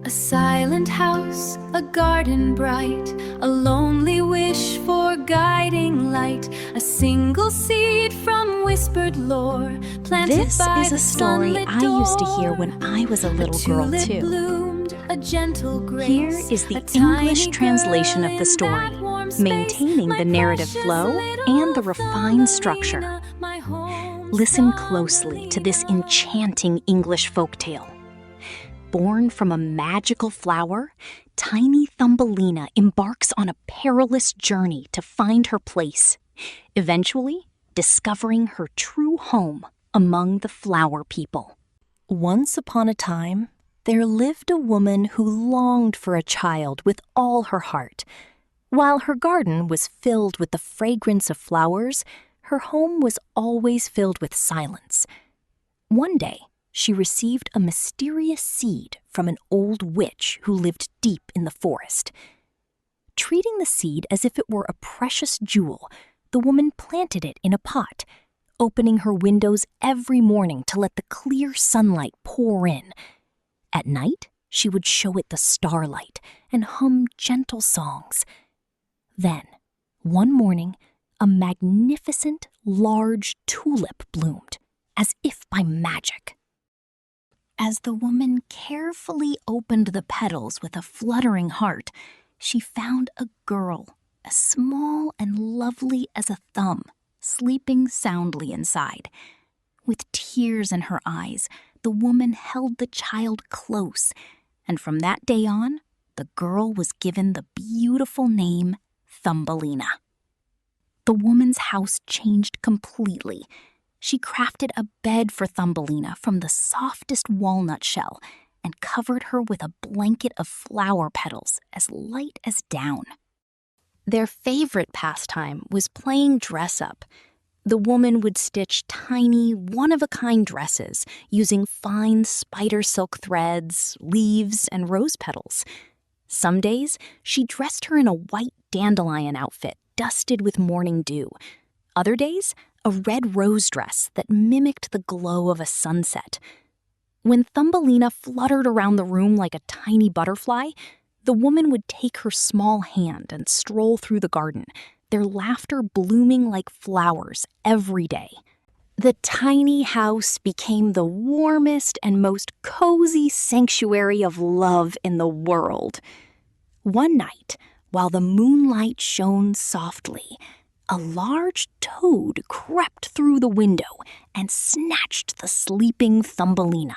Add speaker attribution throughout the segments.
Speaker 1: A silent house, a garden bright, a lonely wish for guiding light, a single seed from whispered lore, planted
Speaker 2: This
Speaker 1: by
Speaker 2: is a
Speaker 1: the
Speaker 2: story
Speaker 1: sunlit
Speaker 2: I used to hear
Speaker 1: door.
Speaker 2: when I was a little girl
Speaker 1: tulip
Speaker 2: too.
Speaker 1: bloomed, a gentle grace,
Speaker 2: Here is the
Speaker 1: a tiny
Speaker 2: English translation
Speaker 1: girl
Speaker 2: of the
Speaker 1: in
Speaker 2: story,
Speaker 1: that warm space,
Speaker 2: maintaining
Speaker 1: my
Speaker 2: the narrative
Speaker 1: precious
Speaker 2: flow
Speaker 1: little
Speaker 2: and the refined structure.
Speaker 1: Thumbelina, my home
Speaker 2: Listen closely to this
Speaker 1: Thumbelina.
Speaker 2: enchanting English folktale. Born from a magical flower, tiny Thumbelina embarks on a perilous journey to find her place, eventually discovering her true home among the flower people. Once upon a time, there lived a woman who longed for a child with all her heart. While her garden was filled with the fragrance of flowers, her home was always filled with silence. One day, she received a mysterious seed from an old witch who lived deep in the forest. Treating the seed as if it were a precious jewel, the woman planted it in a pot, opening her windows every morning to let the clear sunlight pour in. At night, she would show it the starlight and hum gentle songs. Then, one morning, a magnificent, large tulip bloomed, as if by magic. As the woman carefully opened the petals with a fluttering heart, she found a girl, as small and lovely as a thumb, sleeping soundly inside. With tears in her eyes, the woman held the child close, and from that day on, the girl was given the beautiful name Thumbelina. The woman's house changed completely. She crafted a bed for Thumbelina from the softest walnut shell and covered her with a blanket of flower petals as light as down. Their favorite pastime was playing dress-up. The woman would stitch tiny, one-of-a-kind dresses using fine spider silk threads, leaves, and rose petals. Some days, she dressed her in a white dandelion outfit dusted with morning dew. Other days, a red rose dress that mimicked the glow of a sunset. When Thumbelina fluttered around the room like a tiny butterfly, the woman would take her small hand and stroll through the garden, their laughter blooming like flowers every day. The tiny house became the warmest and most cozy sanctuary of love in the world. One night, while the moonlight shone softly, a large toad crept through the window and snatched the sleeping Thumbelina.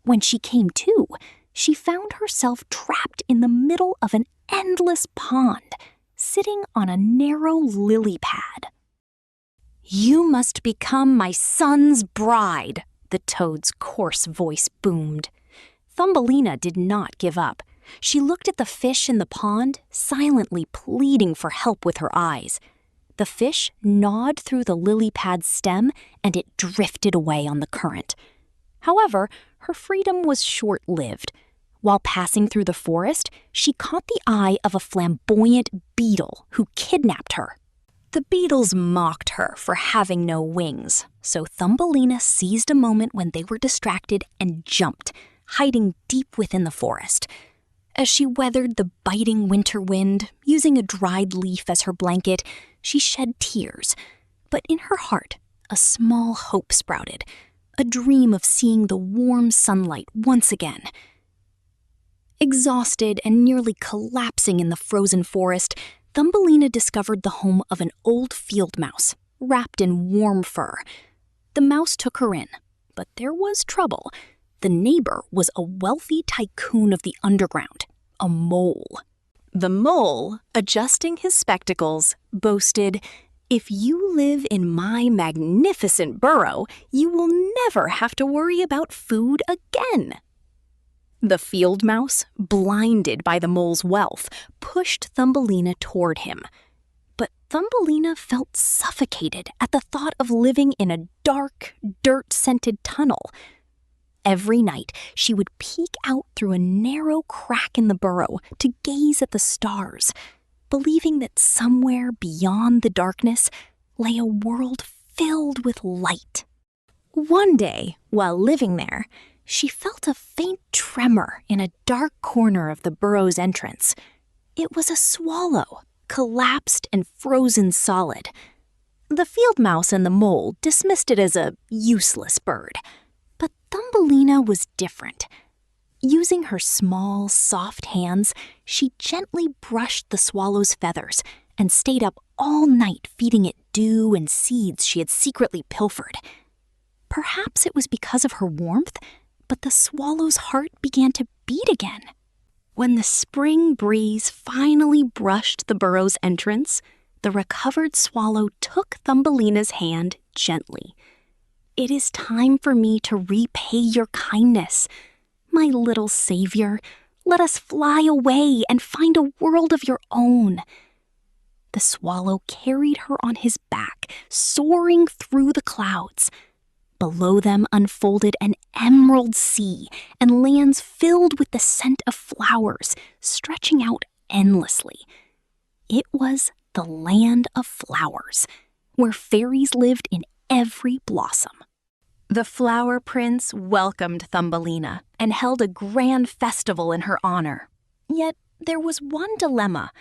Speaker 2: When she came to, she found herself trapped in the middle of an endless pond, sitting on a narrow lily pad. "You must become my son's bride," the toad's coarse voice boomed. Thumbelina did not give up. She looked at the fish in the pond, silently pleading for help with her eyes. The fish gnawed through the lily pad's stem, and it drifted away on the current. However, her freedom was short-lived. While passing through the forest, she caught the eye of a flamboyant beetle who kidnapped her. The beetles mocked her for having no wings, so Thumbelina seized a moment when they were distracted and jumped, hiding deep within the forest. As she weathered the biting winter wind, using a dried leaf as her blanket, she shed tears. But in her heart, a small hope sprouted, a dream of seeing the warm sunlight once again. Exhausted and nearly collapsing in the frozen forest, Thumbelina discovered the home of an old field mouse, wrapped in warm fur. The mouse took her in, but there was trouble. The neighbor was a wealthy tycoon of the underground, a mole. The mole, adjusting his spectacles, boasted, "If you live in my magnificent burrow, you will never have to worry about food again." The field mouse, blinded by the mole's wealth, pushed Thumbelina toward him. But Thumbelina felt suffocated at the thought of living in a dark, dirt-scented tunnel. Every night, she would peek out through a narrow crack in the burrow to gaze at the stars, believing that somewhere beyond the darkness lay a world filled with light. One day, while living there, she felt a faint tremor in a dark corner of the burrow's entrance. It was a swallow, collapsed and frozen solid. The field mouse and the mole dismissed it as a useless bird. But Thumbelina was different. Using her small, soft hands, she gently brushed the swallow's feathers and stayed up all night feeding it dew and seeds she had secretly pilfered. Perhaps it was because of her warmth, but the swallow's heart began to beat again. When the spring breeze finally brushed the burrow's entrance, the recovered swallow took Thumbelina's hand gently. "It is time for me to repay your kindness. My little savior, let us fly away and find a world of your own." The swallow carried her on his back, soaring through the clouds. Below them unfolded an emerald sea and lands filled with the scent of flowers, stretching out endlessly. It was the land of flowers, where fairies lived in every blossom. The Flower Prince welcomed Thumbelina and held a grand festival in her honor. Yet there was one dilemma.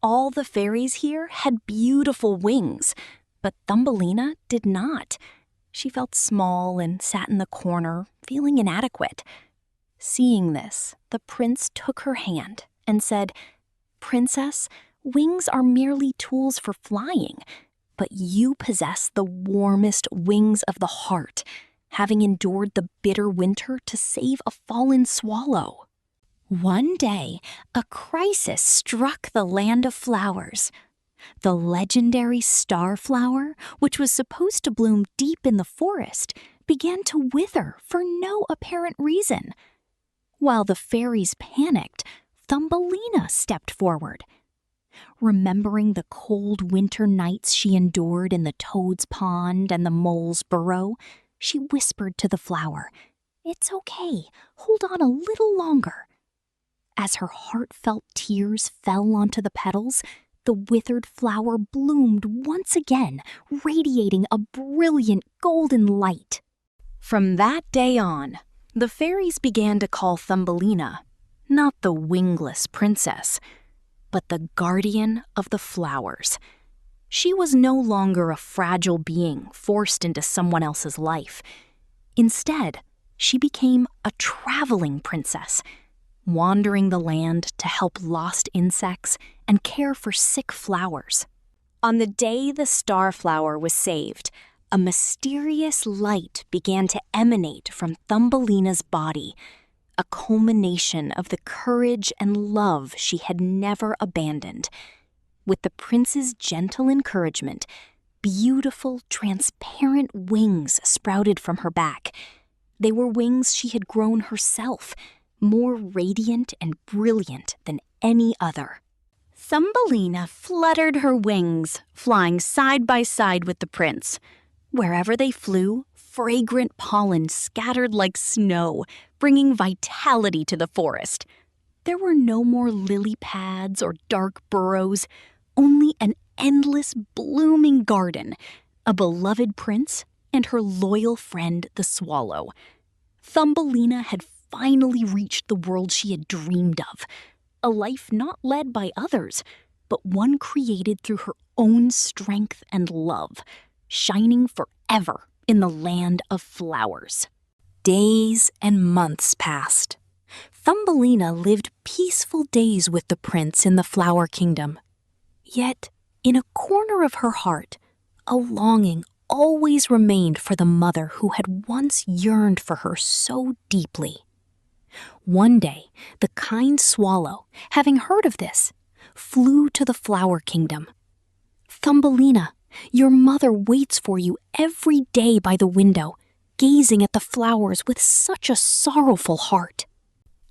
Speaker 2: All the fairies here had beautiful wings, but Thumbelina did not. She felt small and sat in the corner, feeling inadequate. Seeing this, the prince took her hand and said, "Princess, wings are merely tools for flying, but you possess the warmest wings of the heart, having endured the bitter winter to save a fallen swallow." One day, a crisis struck the land of flowers. The legendary star flower, which was supposed to bloom deep in the forest, began to wither for no apparent reason. While the fairies panicked, Thumbelina stepped forward. Remembering the cold winter nights she endured in the toad's pond and the mole's burrow, she whispered to the flower, "It's okay, hold on a little longer." As her heartfelt tears fell onto the petals, the withered flower bloomed once again, radiating a brilliant golden light. From that day on, the fairies began to call Thumbelina not the wingless princess, but the guardian of the flowers. She was no longer a fragile being forced into someone else's life. Instead, she became a traveling princess, wandering the land to help lost insects and care for sick flowers. On the day the star flower was saved, a mysterious light began to emanate from Thumbelina's body, a culmination of the courage and love she had never abandoned. With the prince's gentle encouragement, beautiful, transparent wings sprouted from her back. They were wings she had grown herself, more radiant and brilliant than any other. Thumbelina fluttered her wings, flying side by side with the prince. Wherever they flew, fragrant pollen scattered like snow, bringing vitality to the forest. There were no more lily pads or dark burrows, only an endless blooming garden, a beloved prince, and her loyal friend the swallow. Thumbelina had finally reached the world she had dreamed of, a life not led by others, but one created through her own strength and love, shining forever in the land of flowers. Days and months passed. Thumbelina lived peaceful days with the prince in the flower kingdom. Yet, in a corner of her heart, a longing always remained for the mother who had once yearned for her so deeply. One day, the kind swallow, having heard of this, flew to the flower kingdom. "Thumbelina, your mother waits for you every day by the window, gazing at the flowers with such a sorrowful heart."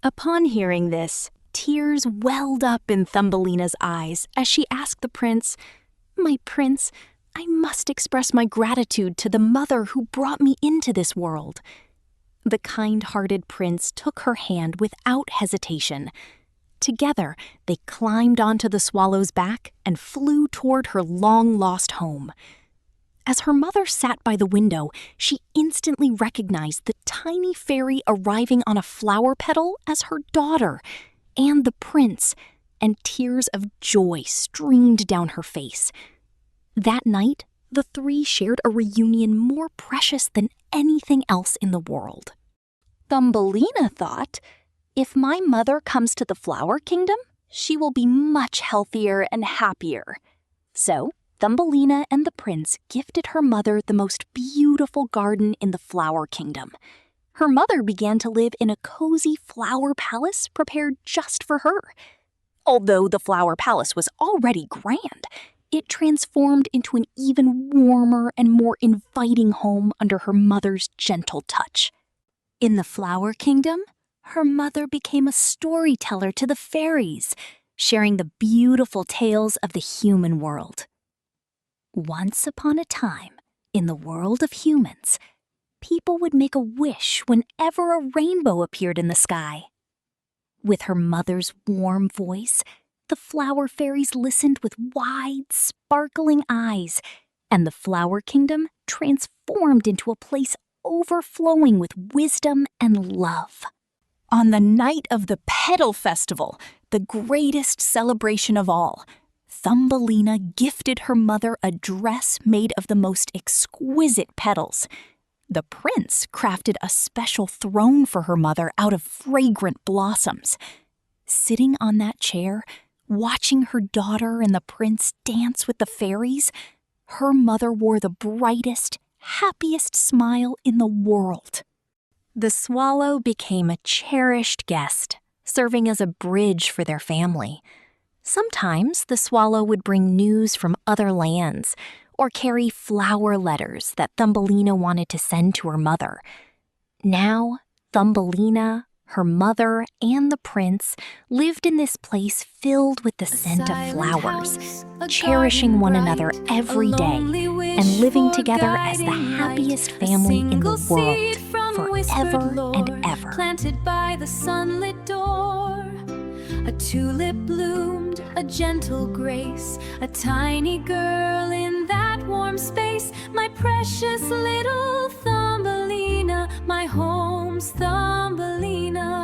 Speaker 2: Upon hearing this, tears welled up in Thumbelina's eyes as she asked the prince, "My prince, I must express my gratitude to the mother who brought me into this world." The kind-hearted prince took her hand without hesitation. Together, they climbed onto the swallow's back and flew toward her long-lost home. As her mother sat by the window, she instantly recognized the tiny fairy arriving on a flower petal as her daughter, and the prince, and tears of joy streamed down her face. That night, the three shared a reunion more precious than anything else in the world. Thumbelina thought, if my mother comes to the flower kingdom, she will be much healthier and happier. So, Thumbelina and the prince gifted her mother the most beautiful garden in the flower kingdom. Her mother began to live in a cozy flower palace prepared just for her. Although the flower palace was already grand, it transformed into an even warmer and more inviting home under her mother's gentle touch. In the flower kingdom, her mother became a storyteller to the fairies, sharing the beautiful tales of the human world. Once upon a time, in the world of humans, people would make a wish whenever a rainbow appeared in the sky. With her mother's warm voice, the flower fairies listened with wide, sparkling eyes, and the flower kingdom transformed into a place overflowing with wisdom and love. On the night of the Petal Festival, the greatest celebration of all, Thumbelina gifted her mother a dress made of the most exquisite petals. The prince crafted a special throne for her mother out of fragrant blossoms. Sitting on that chair, watching her daughter and the prince dance with the fairies, her mother wore the brightest, happiest smile in the world. The swallow became a cherished guest, serving as a bridge for their family. Sometimes the swallow would bring news from other lands or carry flower letters that Thumbelina wanted to send to her mother. Now, Thumbelina, her mother, and the prince lived in this place filled with the scent of flowers, cherishing one another every day and living together as the happiest family in the world forever and ever.
Speaker 1: Planted by the sunlit door, a tulip bloomed, a gentle grace, a tiny girl in that warm space, my precious little Thumbelina, my home's Thumbelina.